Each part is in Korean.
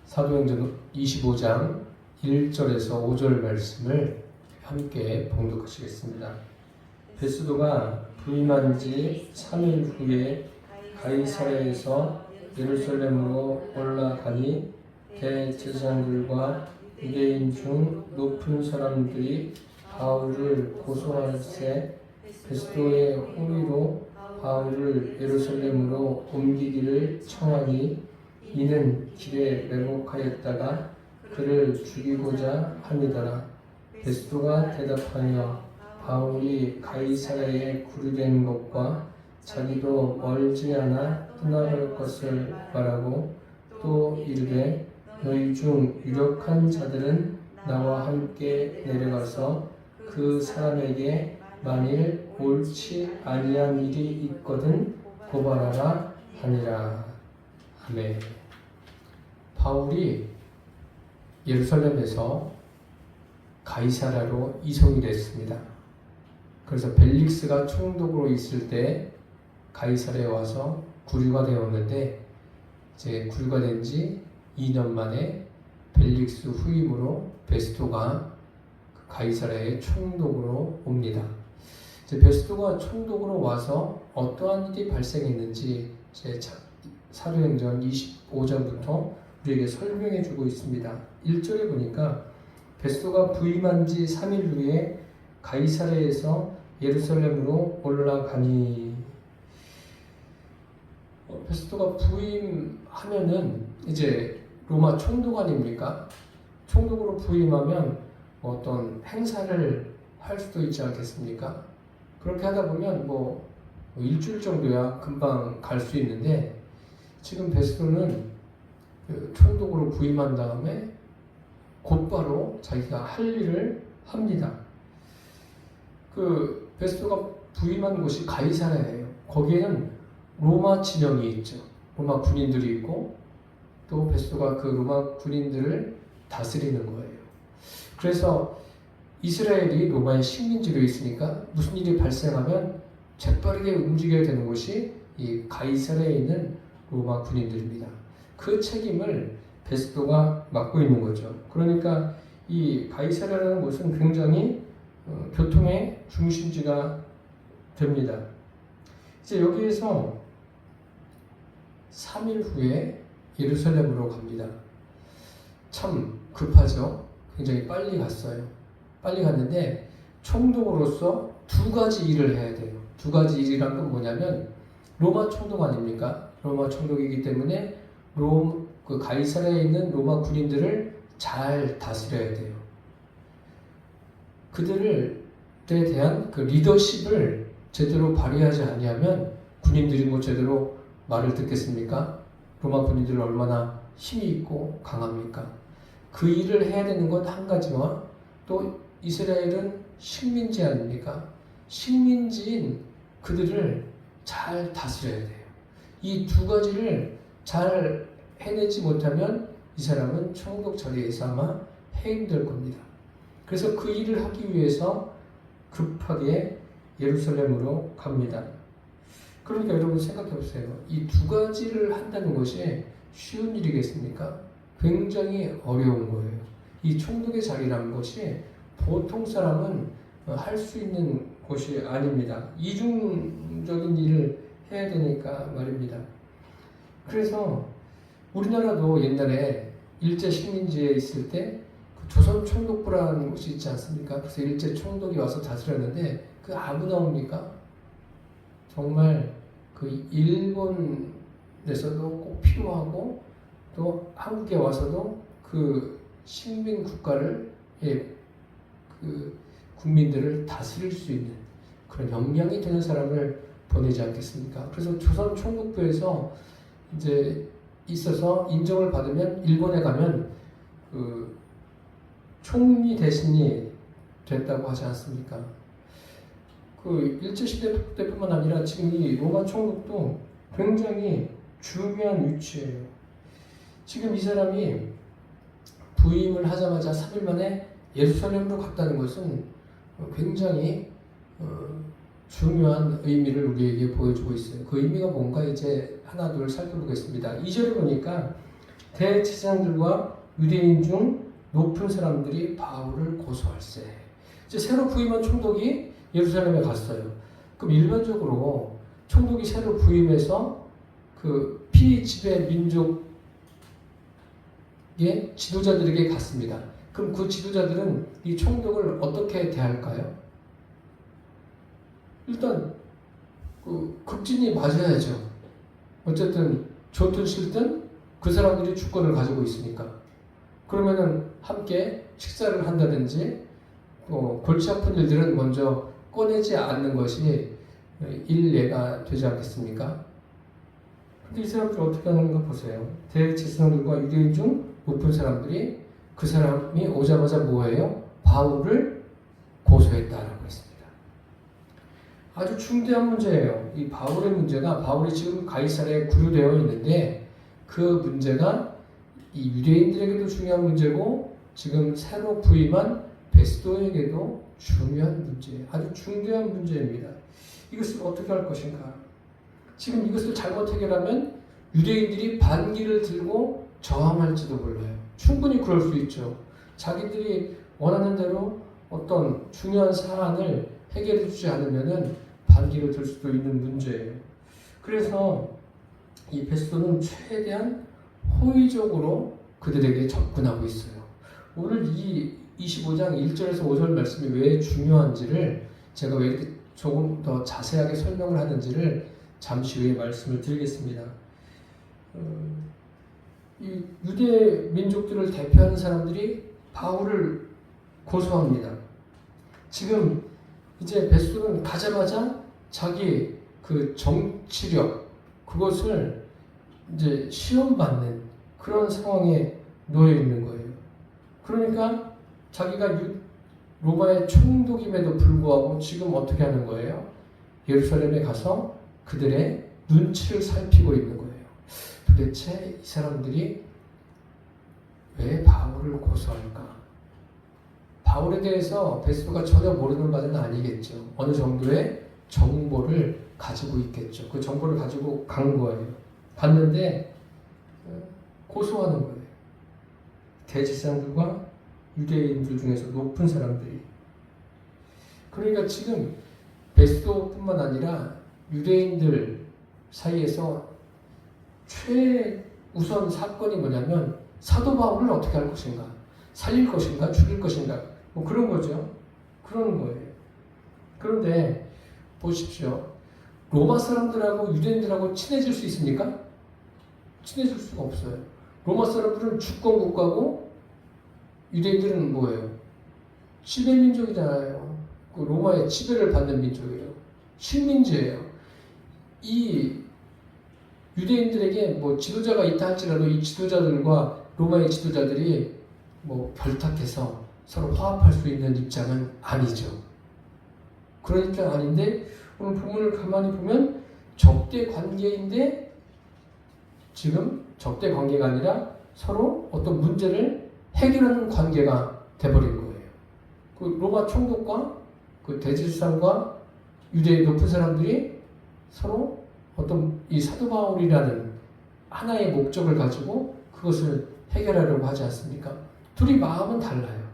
사도행전 25장 1절에서 5절 말씀을 함께 봉독하시겠습니다. 베스도가 부임한 지 3일 후에 가이사랴에서 예루살렘으로 올라가니 대제사장들과 유대인 중 높은 사람들이 바울을 고소할세 베스도의 호의로 바울을 예루살렘으로 옮기기를 청하니 이는 길에 매복하였다가 그를 죽이고자 함이더라. 베스도가 대답하여 바울이 가이사랴에 구류된 것과 자기도 멀지 않아 떠나갈 것을 말하고 또 이르되 너희 중 유력한 자들은 나와 함께 내려가서 그 사람에게 만일 옳지 아니한 일이 있거든 고발하라 하니라. 아멘. 바울이 예루살렘에서 가이사랴로 이송이 됐습니다. 그래서 벨릭스가 총독으로 있을 때 가이사랴에 와서 구류가 되었는데 이제 구류가 된 지 2년 만에 벨릭스 후임으로 베스도가 가이사랴의 총독으로 옵니다. 이제 베스도가 총독으로 와서 어떠한 일이 발생했는지 사도행전 25장부터 우리에게 설명해 주고 있습니다. 1절에 보니까 베스도가 부임한 지 3일 후에 가이사랴에서 예루살렘으로 올라가니 베스도가 부임하면은 이제 로마 총독 아닙니까? 총독으로 부임하면 어떤 행사를 할 수도 있지 않겠습니까? 그렇게 하다 보면 뭐 일주일 정도야 금방 갈 수 있는데 지금 베스도는 총독으로 부임한 다음에 곧바로 자기가 할 일을 합니다. 그 베스도가 부임한 곳이 가이사랴예요. 거기에는 로마 진영이 있죠. 로마 군인들이 있고 또 베스도가 그 로마 군인들을 다스리는 거예요. 그래서 이스라엘이 로마의 식민지로 있으니까 무슨 일이 발생하면 재빠르게 움직여야 되는 곳이 이 가이사랴에 있는 로마 군인들입니다. 그 책임을 베스도가 맡고 있는 거죠. 그러니까 이 가이사랴라는 곳은 굉장히 교통의 중심지가 됩니다. 이제 여기에서 3일 후에 예루살렘으로 갑니다. 참 급하죠. 굉장히 빨리 갔어요. 빨리 갔는데 총독으로서 두 가지 일을 해야 돼요. 두 가지 일이란 건 뭐냐면 로마 총독 아닙니까? 로마 총독이기 때문에 그 가이사랴에 있는 로마 군인들을 잘 다스려야 돼요. 그들에 대한 그 리더십을 제대로 발휘하지 아니하면 군인들이 뭐 제대로 말을 듣겠습니까? 로마 군인들은 얼마나 힘이 있고 강합니까? 그 일을 해야 되는 것 한 가지와 또 이스라엘은 식민지 아닙니까? 식민지인 그들을 잘 다스려야 돼요. 이 두 가지를 잘 해내지 못하면 이 사람은 총독 자리에서 아마 해임될 겁니다. 그래서 그 일을 하기 위해서 급하게 예루살렘으로 갑니다. 그러니까 여러분 생각해 보세요. 이 두 가지를 한다는 것이 쉬운 일이겠습니까? 굉장히 어려운 거예요. 이 총독의 자리라는 것이 보통 사람은 할 수 있는 곳이 아닙니다. 이중적인 일을 해야 되니까 말입니다. 그래서 우리나라도 옛날에 일제 식민지에 있을 때 조선 총독부라는 곳이 있지 않습니까? 그래서 일제 총독이 와서 다스렸는데 그 아무나 옵니까? 정말 그 일본에서도 꼭 필요하고 또 한국에 와서도 그 식민 국가를 그 국민들을 다스릴 수 있는 그런 역량이 되는 사람을 보내지 않겠습니까? 그래서 조선 총독부에서 이제 있어서 인정을 받으면 일본에 가면 그 총리 대신이 됐다고 하지 않습니까? 그 일제시대 때뿐만 아니라 지금 이 로마 총독도 굉장히 중요한 위치예요. 지금 이 사람이 부임을 하자마자 3일 만에 예루살렘으로 갔다는 것은 굉장히 중요한 의미를 우리에게 보여주고 있어요. 그 의미가 뭔가 이제 하나 둘 살펴보겠습니다. 2절에 보니까 대제사장들과 유대인 중 높은 사람들이 바울을 고소할세. 이제 새로 부임한 총독이 예루살렘에 갔어요. 그럼 일반적으로 총독이 새로 부임해서 그 피지배 민족의 지도자들에게 갔습니다. 그럼 그 지도자들은 이 총독을 어떻게 대할까요? 일단 그 급진이 맞아야죠. 어쨌든 좋든 싫든 그 사람들이 주권을 가지고 있으니까. 그러면은 함께 식사를 한다든지 골치 아픈 일들은 먼저 꺼내지 않는 것이 일례가 되지 않겠습니까? 근데 이 사람들이 어떻게 하는가 보세요. 대제사장들과 유대인 중 높은 사람들이 그 사람이 오자마자 뭐예요? 바울을 고소했다라고 했습니다. 아주 중대한 문제예요. 이 바울의 문제가, 바울이 지금 가이사랴에 구류되어 있는데 그 문제가 이 유대인들에게도 중요한 문제고 지금 새로 부임한 베스도에게도 중요한 문제예요. 아주 중대한 문제입니다. 이것을 어떻게 할 것인가? 지금 이것을 잘못 해결하면 유대인들이 반기를 들고 저항할지도 몰라요. 충분히 그럴 수 있죠. 자기들이 원하는 대로 어떤 중요한 사안을 해결해 주지 않으면은 반기를 들 수도 있는 문제예요. 그래서 이 베스도는 최대한 호의적으로 그들에게 접근하고 있어요. 오늘 이 25장 1절에서 5절 말씀이 왜 중요한지를 제가 왜 이렇게 조금 더 자세하게 설명을 하는지를 잠시 후에 말씀을 드리겠습니다. 이 유대 민족들을 대표하는 사람들이 바울을 고소합니다. 지금 이제 베스도는 가자마자 자기 그 정치력 그것을 이제 시험받는 그런 상황에 놓여 있는 거예요. 그러니까 자기가 로마의 총독임에도 불구하고 지금 어떻게 하는 거예요? 예루살렘에 가서 그들의 눈치를 살피고 있는 거예요. 도대체 이 사람들이 왜 바울을 고소할까? 바울에 대해서 베스도가 전혀 모르는 바는 아니겠죠. 어느 정도의 정보를 가지고 있겠죠. 그 정보를 가지고 간 거예요. 갔는데 고소하는 거예요. 대제사장들과 유대인들 중에서 높은 사람들이. 그러니까 지금 베스도뿐만 아니라 유대인들 사이에서 최우선 사건이 뭐냐면 사도 바울을 어떻게 할 것인가, 살릴 것인가, 죽일 것인가, 뭐 그런 거죠. 그런 거예요. 그런데 보십시오. 로마 사람들하고 유대인들하고 친해질 수 있습니까? 친해질 수가 없어요. 로마 사람들은 주권 국가고 유대인들은 뭐예요? 지배 민족이잖아요. 그 로마의 지배를 받는 민족이에요. 식민지예요. 이 유대인들에게 뭐 지도자가 있다 할지라도 이 지도자들과 로마의 지도자들이 뭐 결탁해서 서로 화합할 수 있는 입장은 아니죠. 그런 입장 아닌데 오늘 본문을 가만히 보면 적대 관계인데 지금 적대 관계가 아니라 서로 어떤 문제를 해결하는 관계가 돼버린 거예요. 그 로마 총독과 그 대제사장과 유대의 높은 사람들이 서로 어떤 이 사도 바울이라는 하나의 목적을 가지고 그것을 해결하려고 하지 않습니까? 둘이 마음은 달라요.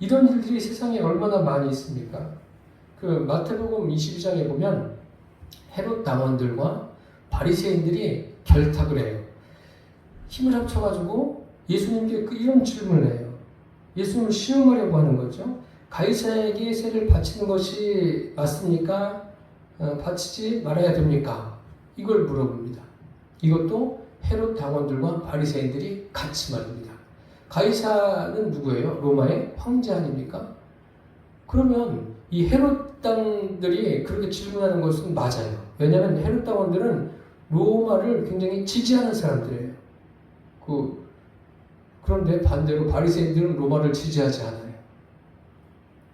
이런 일들이 세상에 얼마나 많이 있습니까? 그 마태복음 22장에 보면 헤롯 당원들과 바리새인들이 결탁을 해요. 힘을 합쳐가지고 예수님께 이런 질문을 해요. 예수님을 시험하려고 하는 거죠. 가이사에게 세를 바치는 것이 맞습니까? 바치지 말아야 됩니까? 이걸 물어봅니다. 이것도 헤롯 당원들과 바리새인들이 같이 말입니다. 가이사는 누구예요? 로마의 황제 아닙니까? 그러면 이 헤롯 당들이 그렇게 질문하는 것은 맞아요. 왜냐하면 헤롯 당원들은 로마를 굉장히 지지하는 사람들이에요. 그런데 반대로 바리새인들은 로마를 지지하지 않아요.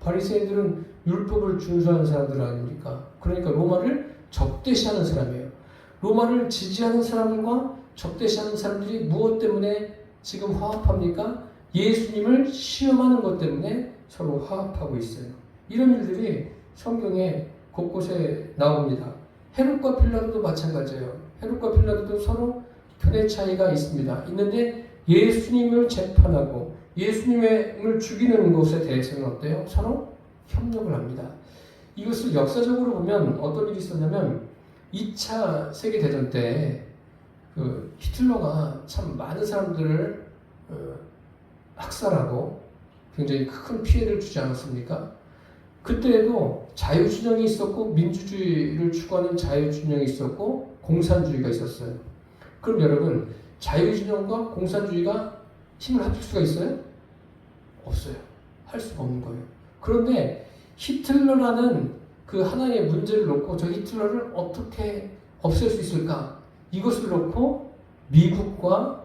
바리새인들은 율법을 준수하는 사람들 아닙니까? 그러니까 로마를 적대시하는 사람이에요. 로마를 지지하는 사람들과 적대시하는 사람들이 무엇 때문에 지금 화합합니까? 예수님을 시험하는 것 때문에 서로 화합하고 있어요. 이런 일들이 성경에 곳곳에 나옵니다. 헤롯과 빌라도도 마찬가지예요. 헤롯과 빌라도도 서로 견해 차이가 있습니다. 있는데 예수님을 재판하고 예수님을 죽이는 것에 대해서는 어때요? 서로 협력을 합니다. 이것을 역사적으로 보면 어떤 일이 있었냐면 2차 세계대전 때 히틀러가 참 많은 사람들을 학살하고 굉장히 큰 피해를 주지 않았습니까? 그때에도 자유진영이 있었고 민주주의를 추구하는 자유진영이 있었고 공산주의가 있었어요. 그럼 여러분 자유진영과 공산주의가 힘을 합칠 수가 있어요? 없어요. 할 수가 없는 거예요. 그런데 히틀러라는 그 하나의 문제를 놓고 저 히틀러를 어떻게 없앨 수 있을까? 이것을 놓고 미국과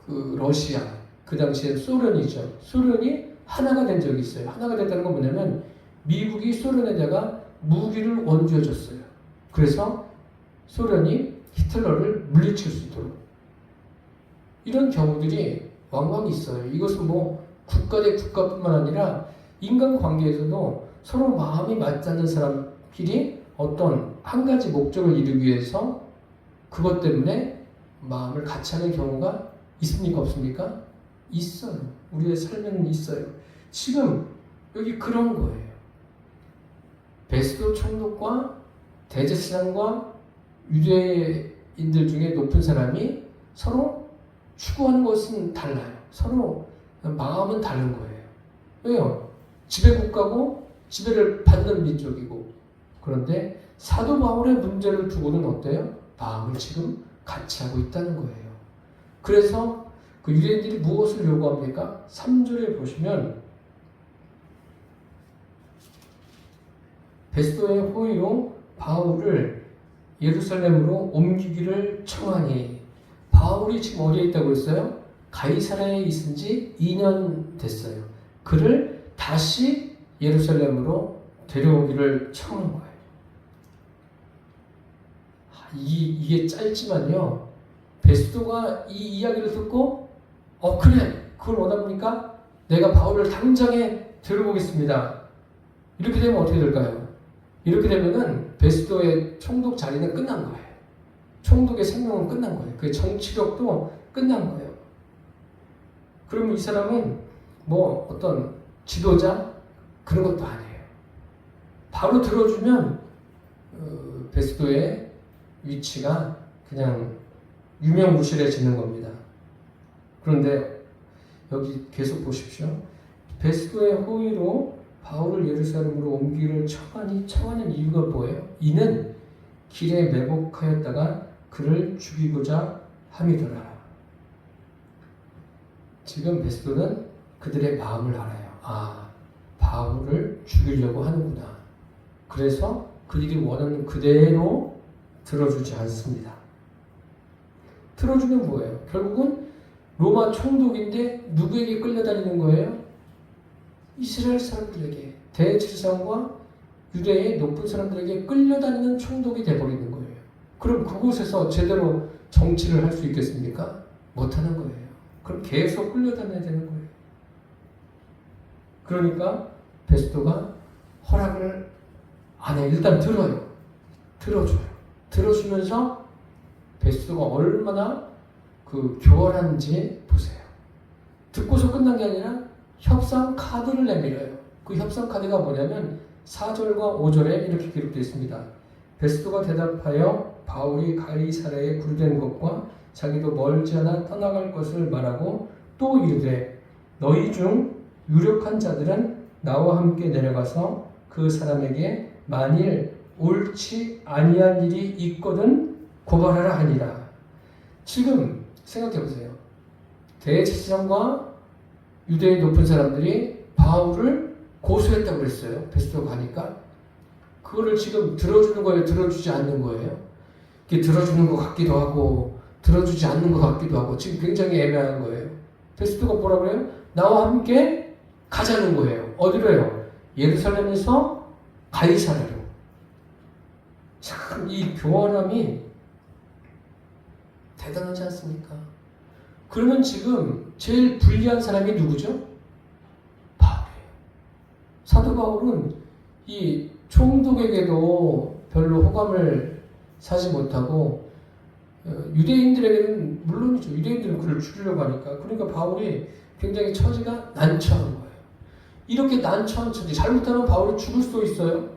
그 러시아, 그 당시에 소련이죠. 소련이 하나가 된 적이 있어요. 하나가 됐다는 건 뭐냐면 미국이 소련에다가 무기를 원주해 줬어요. 그래서 소련이 히틀러를 물리칠 수 있도록. 이런 경우들이 왕왕 있어요. 이것은 뭐 국가 대 국가뿐만 아니라 인간관계에서도 서로 마음이 맞지 않는 사람끼리 어떤 한 가지 목적을 이루기 위해서 그것 때문에 마음을 같이 하는 경우가 있습니까? 없습니까? 있어요. 우리의 삶에는 있어요. 지금 여기 그런 거예요. 베스도 총독과 대제사장과 유대인들 중에 높은 사람이 서로 추구하는 것은 달라요. 서로 마음은 다른 거예요. 왜요? 지배국가고 지배를 받는 민족이고. 그런데 사도 바울의 문제를 두고는 어때요? 마음을 지금 같이 하고 있다는 거예요. 그래서 그 유대인들이 무엇을 요구합니까? 3절에 보시면 베스도의 호의로 바울을 예루살렘으로 옮기기를 청하니. 바울이 지금 어디에 있다고 했어요? 가이사랴에 있은 지 2년 됐어요. 그를 다시 예루살렘으로 데려오기를 청한 거예요. 이게 짧지만요. 베스도가 이 이야기를 듣고 그래, 그걸 원합니까? 내가 바울을 당장에 데려오겠습니다. 이렇게 되면 어떻게 될까요? 이렇게 되면은 베스도의 총독 자리는 끝난 거예요. 총독의 생명은 끝난 거예요. 그의 정치력도 끝난 거예요. 그러면 이 사람은 뭐 어떤 지도자 그런 것도 아니에요. 바로 들어주면 베스도의 위치가 그냥 유명무실해지는 겁니다. 그런데 여기 계속 보십시오. 베스도의 호의로 바울을 예루살렘으로 옮기기를 청하는 이유가 뭐예요? 이는 길에 매복하였다가 그를 죽이고자 함이더라. 지금 베스도는 그들의 마음을 알아요. 바울을 죽이려고 하는구나. 그래서 그들이 원하는 그대로 들어주지 않습니다. 들어주면 뭐예요? 결국은 로마 총독인데 누구에게 끌려다니는 거예요? 이스라엘 사람들에게, 대제사장과 유대의 높은 사람들에게 끌려다니는 총독이 돼버리는 거예요. 그럼 그곳에서 제대로 정치를 할 수 있겠습니까? 못하는 거예요. 그럼 계속 끌려다녀야 되는 거예요. 그러니까 베스도가 허락을 안 해. 일단 들어요. 들어줘요. 들어주면서 베스도가 얼마나 교활한지 보세요. 듣고서 끝난 게 아니라 협상 카드를 내밀어요. 그 협상 카드가 뭐냐면 4절과 5절에 이렇게 기록되어 있습니다. 베스도가 대답하여 바울이 가이사랴에 굴된 것과 자기도 멀지 않아 떠나갈 것을 말하고 또 이르되 너희 중 유력한 자들은 나와 함께 내려가서 그 사람에게 만일 옳지 아니한 일이 있거든 고발하라 하니라. 지금 생각해 보세요. 대제사장과 유대의 높은 사람들이 바울을 고소했다고 그랬어요. 베스도가 가니까. 그거를 지금 들어주는 거예요? 들어주지 않는 거예요? 이게 들어주는 것 같기도 하고 들어주지 않는 것 같기도 하고 지금 굉장히 애매한 거예요. 베스도가 뭐라고 해요? 나와 함께 가자는 거예요. 어디로요? 예루살렘에서 가이사랴로. 참 이 교활함이 대단하지 않습니까? 그러면 지금 제일 불리한 사람이 누구죠? 바울이에요. 사도 바울은 이 총독에게도 별로 호감을 사지 못하고 유대인들에게는 물론이죠. 유대인들은 그를 죽이려고 하니까. 그러니까 바울이 굉장히 처지가 난처한 거예요. 이렇게 난처한 처지, 잘못하면 바울이 죽을 수도 있어요.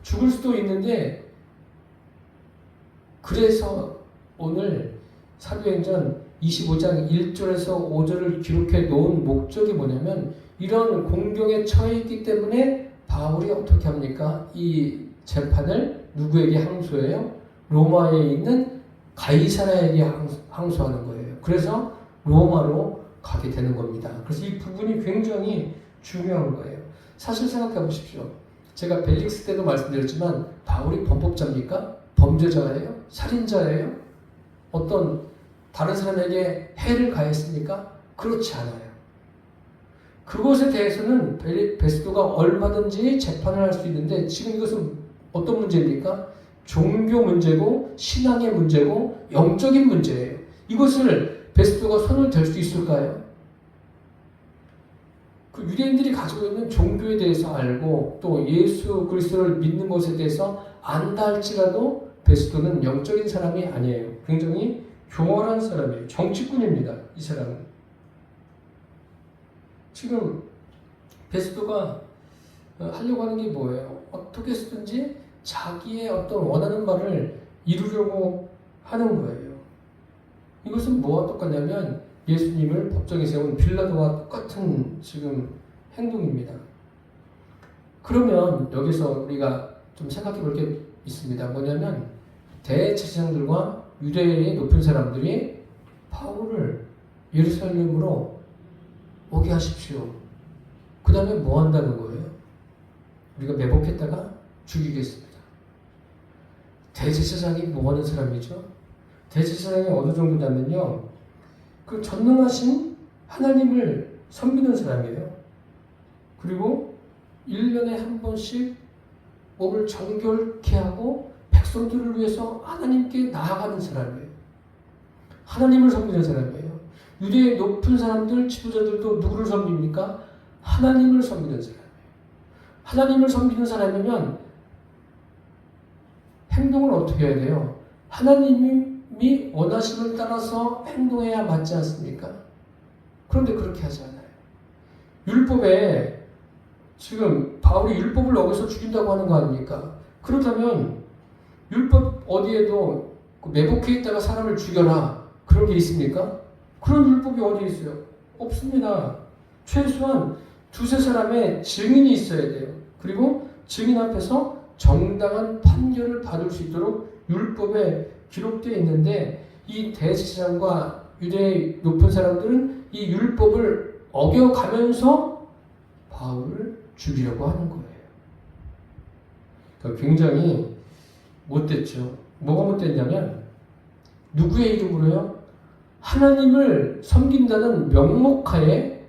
죽을 수도 있는데, 그래서 오늘 사도행전 25장 1절에서 5절을 기록해 놓은 목적이 뭐냐면, 이런 공경에 처해 있기 때문에 바울이 어떻게 합니까? 이 재판을 누구에게 항소해요? 로마에 있는 가이사라에게 항소하는 거예요. 그래서 로마로 가게 되는 겁니다. 그래서 이 부분이 굉장히 중요한 거예요. 사실 생각해 보십시오. 제가 벨릭스 때도 말씀드렸지만 바울이 범법자입니까? 범죄자예요? 살인자예요? 어떤 다른 사람에게 해를 가했습니까? 그렇지 않아요. 그것에 대해서는 베스도가 얼마든지 재판을 할 수 있는데 지금 이것은 어떤 문제입니까? 종교 문제고 신앙의 문제고 영적인 문제예요. 이것을 베스도가 손을 댈 수 있을까요? 그 유대인들이 가지고 있는 종교에 대해서 알고 또 예수 그리스도를 믿는 것에 대해서 안다 할지라도 베스도는 영적인 사람이 아니에요. 굉장히 교활한 사람이에요. 정치꾼입니다. 이 사람은. 지금 베스도가 하려고 하는 게 뭐예요? 어떻게 쓰든지 자기의 어떤 원하는 바를 이루려고 하는 거예요. 이것은 뭐와 똑같냐면 예수님을 법정에 세운 빌라도와 똑같은 지금 행동입니다. 그러면 여기서 우리가 좀 생각해 볼 게 있습니다. 뭐냐면 대제사장들과 유대의 높은 사람들이 바울을 예루살렘으로 오게 하십시오. 그 다음에 뭐 한다는 거예요? 우리가 매복했다가 죽이겠습니다. 대제사장이 뭐 하는 사람이죠? 대제사장이 어느 정도냐면요, 그 전능하신 하나님을 섬기는 사람이에요. 그리고 1년에 한 번씩 몸을 정결케 하고 백성들을 위해서 하나님께 나아가는 사람이에요. 하나님을 섬기는 사람이에요. 유대의 높은 사람들, 지도자들도 누구를 섬깁니까? 하나님을 섬기는 사람이에요. 하나님을 섬기는 사람이면 행동을 어떻게 해야 돼요? 하나님이 원하심을 따라서 행동해야 맞지 않습니까? 그런데 그렇게 하지 않아요. 율법에 지금 바울이 율법을 어겨서 죽인다고 하는 거 아닙니까? 그렇다면 율법 어디에도 매복해 있다가 사람을 죽여라 그런 게 있습니까? 그런 율법이 어디 있어요? 없습니다. 최소한 두세 사람의 증인이 있어야 돼요. 그리고 증인 앞에서 정당한 판결을 받을 수 있도록 율법에 기록되어 있는데 이 대제사장과 유대의 높은 사람들은 이 율법을 어겨가면서 바울을 죽이려고 하는 거예요. 그러니까 굉장히 못됐죠. 뭐가 못됐냐면 누구의 이름으로요? 하나님을 섬긴다는 명목하에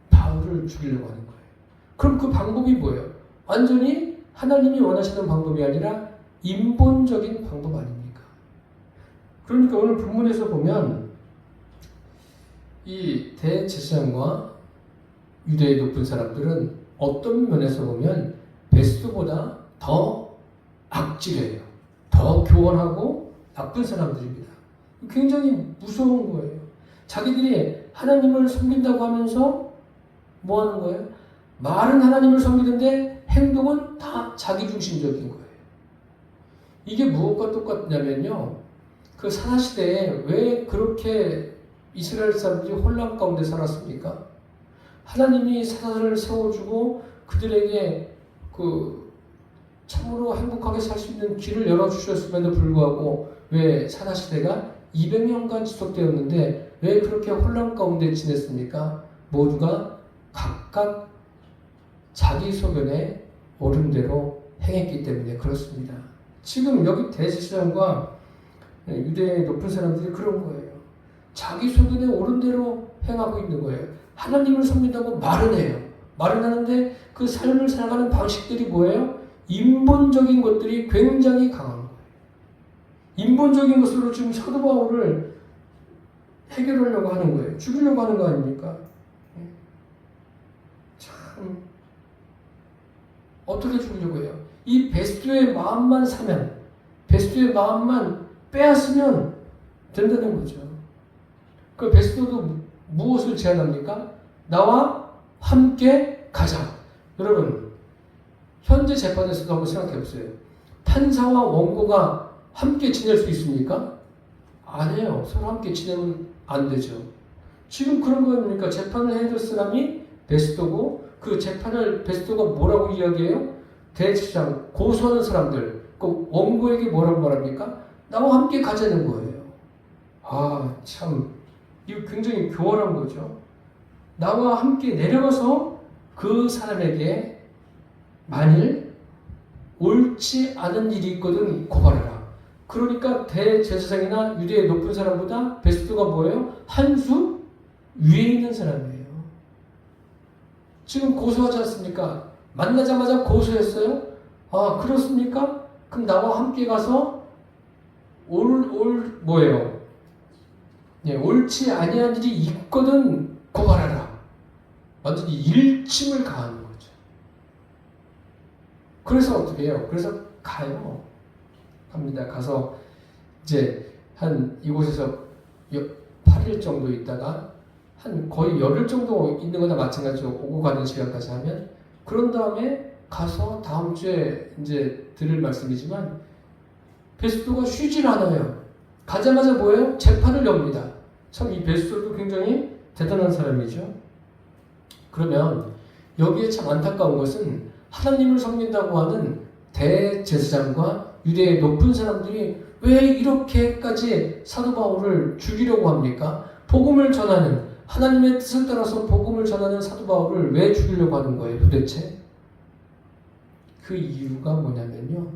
바울을 죽이려고 하는 거예요. 그럼 그 방법이 뭐예요? 완전히 하나님이 원하시는 방법이 아니라 인본적인 방법 아닙니까? 그러니까 오늘 본문에서 보면 이 대제사장과 유대의 높은 사람들은 어떤 면에서 보면 베스도보다 더 악질해요. 더 교활하고 나쁜 사람들입니다. 굉장히 무서운 거예요. 자기들이 하나님을 섬긴다고 하면서 뭐 하는 거예요? 말은 하나님을 섬기는데 행동은 다 자기중심적인 거예요. 이게 무엇과 똑같냐면요. 그 사사시대에 왜 그렇게 이스라엘 사람들이 혼란 가운데 살았습니까? 하나님이 사사를 세워주고 그들에게 그 참으로 행복하게 살 수 있는 길을 열어주셨음에도 불구하고 왜 사사시대가 200년간 지속되었는데 왜 그렇게 혼란 가운데 지냈습니까? 모두가 각각 자기 소견에 옳은 대로 행했기 때문에 그렇습니다. 지금 여기 대제사장과 유대의 높은 사람들이 그런 거예요. 자기 소견에 옳은 대로 행하고 있는 거예요. 하나님을 섬긴다고 말은 해요. 말은 하는데 그 삶을 살아가는 방식들이 뭐예요? 인본적인 것들이 굉장히 강한 거예요. 인본적인 것으로 지금 사도 바울을 해결하려고 하는 거예요. 죽이려고 하는 거 아닙니까? 참 어떻게 죽이려고 해요? 이 베스도의 마음만 사면, 베스도의 마음만 빼앗으면 된다는 거죠. 그 베스도도 무엇을 제안합니까? 나와 함께 가자. 여러분, 현재 재판에서도 한번 생각해 보세요. 판사와 원고가 함께 지낼 수 있습니까? 아니에요. 서로 함께 지내면 안 되죠. 지금 그런 거니까 재판을 해야 될 사람이 베스도고, 그 재판을 베스도가 뭐라고 이야기해요? 대제사장, 고소하는 사람들, 그 원고에게 뭐라고 말합니까? 나와 함께 가자는 거예요. 아, 참, 이거 굉장히 교활한 거죠. 나와 함께 내려가서 그 사람에게 만일 옳지 않은 일이 있거든 고발해라. 그러니까 대제사장이나 유대의 높은 사람보다 베스도가 뭐예요? 한 수 위에 있는 사람이에요. 지금 고소하지 않습니까? 만나자마자 고소했어요? 아, 그렇습니까? 그럼 나와 함께 가서 뭐예요? 네, 옳지 아니한 일이 있거든 고발하라. 완전히 일침을 가하는 거죠. 그래서 어떻게 해요? 그래서 가요. 갑니다. 가서 이제 한 이곳에서 8일 정도 있다가 한 거의 열흘 정도 있는 거나 마찬가지로 오고 가는 시간까지 하면, 그런 다음에 가서 다음 주에 이제 들을 말씀이지만 베스도가 쉬질 않아요. 가자마자 뭐예요? 재판을 엽니다. 참 이 베스도도 굉장히 대단한 사람이죠. 그러면 여기에 참 안타까운 것은 하나님을 섬긴다고 하는 대제사장과 유대의 높은 사람들이 왜 이렇게까지 사도 바울을 죽이려고 합니까? 복음을 전하는, 하나님의 뜻을 따라서 복음을 전하는 사도 바울을 왜 죽이려고 하는 거예요, 도대체? 그 이유가 뭐냐면요,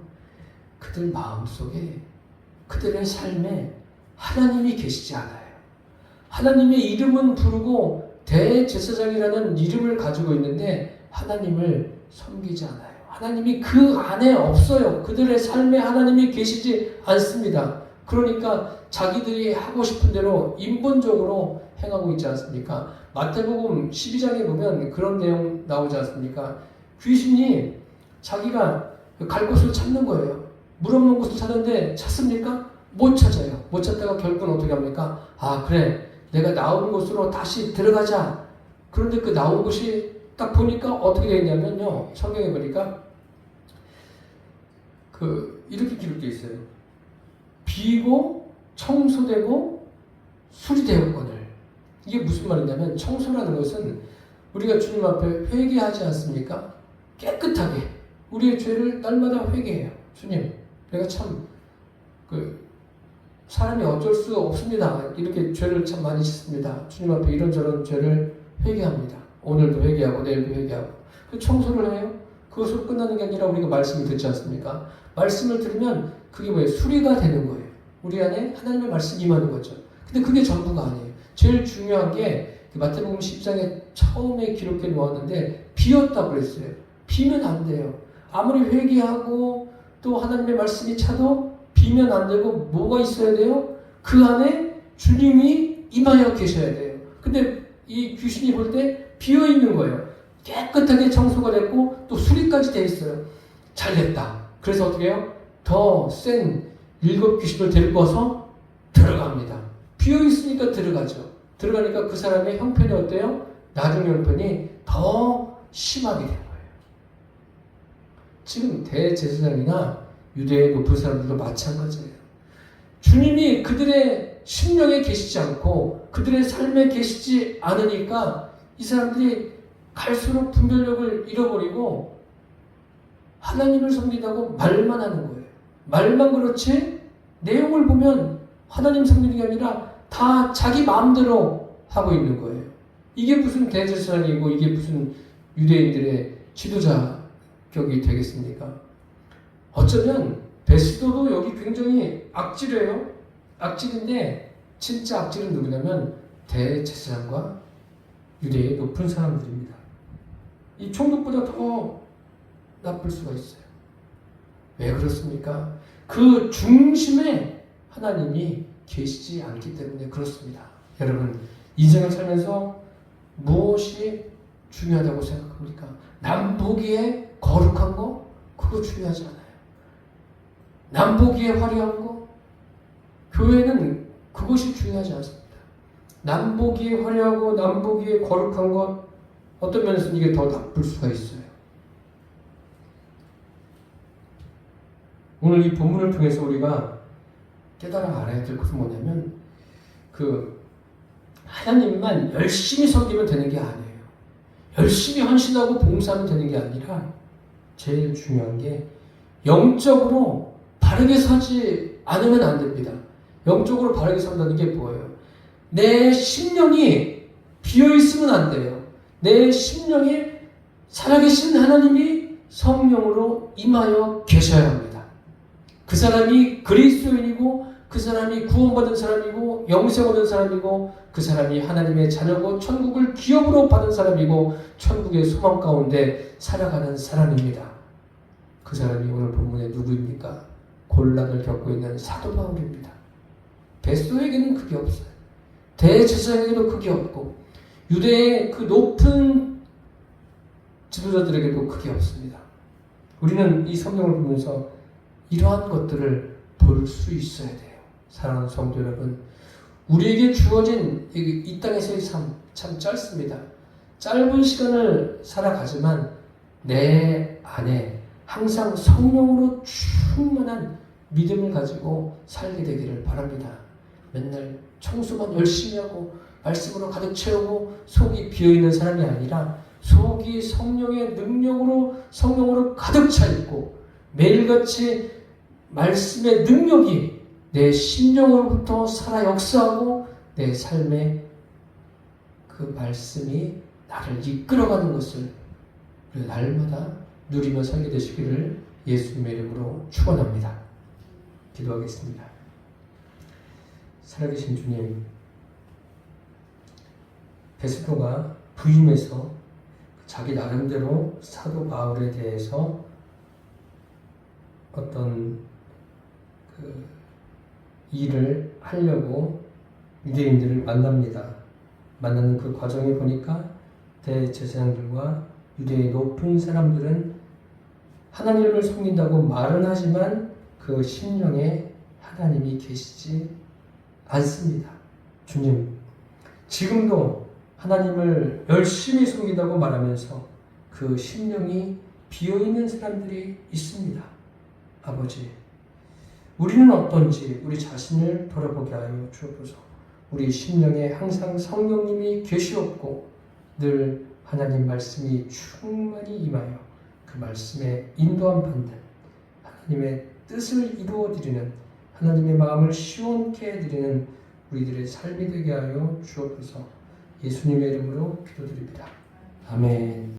그들 마음속에, 그들의 삶에 하나님이 계시지 않아요. 하나님의 이름은 부르고 대제사장이라는 이름을 가지고 있는데 하나님을 섬기지 않아요. 하나님이 그 안에 없어요. 그들의 삶에 하나님이 계시지 않습니다. 그러니까 자기들이 하고 싶은 대로 인본적으로 행하고 있지 않습니까? 마태복음 12장에 보면 그런 내용 나오지 않습니까? 귀신이 자기가 갈 곳을 찾는 거예요. 물 없는 곳을 찾는데 찾습니까? 못 찾아요. 못 찾다가 결국은 어떻게 합니까? 아, 그래, 내가 나온 곳으로 다시 들어가자. 그런데 그 나온 곳이 딱 보니까 어떻게 되어 있냐면요, 성경에 보니까 이렇게 기록되어 있어요. 비고 청소되고 수리되었거늘. 이게 무슨 말이냐면, 청소라는 것은 우리가 주님 앞에 회개하지 않습니까? 깨끗하게 우리의 죄를 날마다 회개해요. 주님, 내가 참 사람이 어쩔 수 없습니다. 이렇게 죄를 참 많이 짓습니다. 주님 앞에 이런저런 죄를 회개합니다. 오늘도 회개하고 내일도 회개하고. 그 청소를 해요. 그것으로 끝나는 게 아니라 우리가 말씀을 듣지 않습니까? 말씀을 들으면 그게 뭐예요? 수리가 되는 거예요. 우리 안에 하나님의 말씀이 임하는 거죠. 근데 그게 전부가 아니에요. 제일 중요한 게 마태복음 10장에 처음에 기록해 놓았는데 비었다고 그랬어요. 비면 안 돼요. 아무리 회개하고 또 하나님의 말씀이 차도 비면 안 되고 뭐가 있어야 돼요? 그 안에 주님이 임하여 계셔야 돼요. 근데 이 귀신이 볼 때 비어 있는 거예요. 깨끗하게 청소가 됐고 또 수리까지 돼 있어요. 잘 됐다. 그래서 어떻게 해요? 더 센 7 귀신을 데리고 와서 들어갑니다. 비어 있으니까 들어가죠. 들어가니까 그 사람의 형편이 어때요? 나중 형편이 더 심하게 된 거예요. 지금 대제사장이나 유대의 높은 사람들도 마찬가지예요. 주님이 그들의 심령에 계시지 않고 그들의 삶에 계시지 않으니까 이 사람들이 갈수록 분별력을 잃어버리고 하나님을 섬긴다고 말만 하는 거예요. 말만 그렇지 내용을 보면 하나님 섬기는 게 아니라 다 자기 마음대로 하고 있는 거예요. 이게 무슨 대제사장이고 이게 무슨 유대인들의 지도자격이 되겠습니까? 어쩌면 베스도도 여기 굉장히 악질이에요. 악질인데 진짜 악질은 누구냐면 대제사장과 유대의 높은 사람들입니다. 이 총독보다 더 나쁠 수가 있어요. 왜 그렇습니까? 그 중심에 하나님이 계시지 않기 때문에 그렇습니다. 여러분, 인생을 살면서 무엇이 중요하다고 생각합니까? 남 보기에 거룩한 거? 그거 중요하지 않아요. 남 보기에 화려한 거? 교회는 그거 그것이 중요하지 않습니다. 남 보기에 화려하고 남 보기에 거룩한 것, 어떤 면에서는 이게 더 나쁠 수가 있어요. 오늘 이 본문을 통해서 우리가 깨달아 알아야 될 것은 뭐냐면 하나님만 열심히 섬기면 되는 게 아니에요. 열심히 헌신하고 봉사하면 되는 게 아니라 제일 중요한 게 영적으로 바르게 서지 않으면 안 됩니다. 영적으로 바르게 선다는 게 뭐예요? 내 심령이 비어있으면 안 돼요. 내 심령에 살아계신 하나님이 성령으로 임하여 계셔야 합니다. 그 사람이 그리스도인이고 그 사람이 구원받은 사람이고 영생 얻은 사람이고 그 사람이 하나님의 자녀고 천국을 기업으로 받은 사람이고 천국의 소망 가운데 살아가는 사람입니다. 그 사람이 오늘 본문에 누구입니까? 곤란을 겪고 있는 사도 바울입니다. 베스도에게는 그게 없어요. 대제사장에게도 그게 없고 유대의 그 높은 지도자들에게도 그게 없습니다. 우리는 이 성경을 보면서 이러한 것들을 볼 수 있어야 돼요. 사랑하는 성도 여러분, 우리에게 주어진 이 땅에서의 삶 참 짧습니다. 짧은 시간을 살아가지만 내 안에 항상 성령으로 충만한 믿음을 가지고 살게 되기를 바랍니다. 맨날 청소만 열심히 하고 말씀으로 가득 채우고 속이 비어있는 사람이 아니라 속이 성령의 성령으로 가득 차 있고 매일같이 말씀의 능력이 내 심령으로부터 살아 역사하고 내 삶에 그 말씀이 나를 이끌어가는 것을 날마다 누리며 살게 되시기를 예수님의 이름으로 축원합니다. 기도하겠습니다. 살아계신 주님, 베스도가 부임해서 자기 나름대로 사도 바울에 대해서 어떤 일을 하려고 유대인들을 만납니다. 만나는 그 과정에 보니까 대제사장들과 유대의 높은 사람들은 하나님을 섬긴다고 말은 하지만 그 심령에 하나님이 계시지 않습니다. 주님, 지금도 하나님을 열심히 섬긴다고 말하면서 그 심령이 비어있는 사람들이 있습니다. 아버지, 우리는 어떤지 우리 자신을 돌아보게 하여 주옵소서. 우리 심령에 항상 성령님이 계시옵고 늘 하나님 말씀이 충만히 임하여 그 말씀에 인도함 받는 하나님의 뜻을 이루어드리는 하나님의 마음을 시원케 해드리는 우리들의 삶이 되게 하여 주옵소서. 예수님의 이름으로 기도드립니다. 아멘.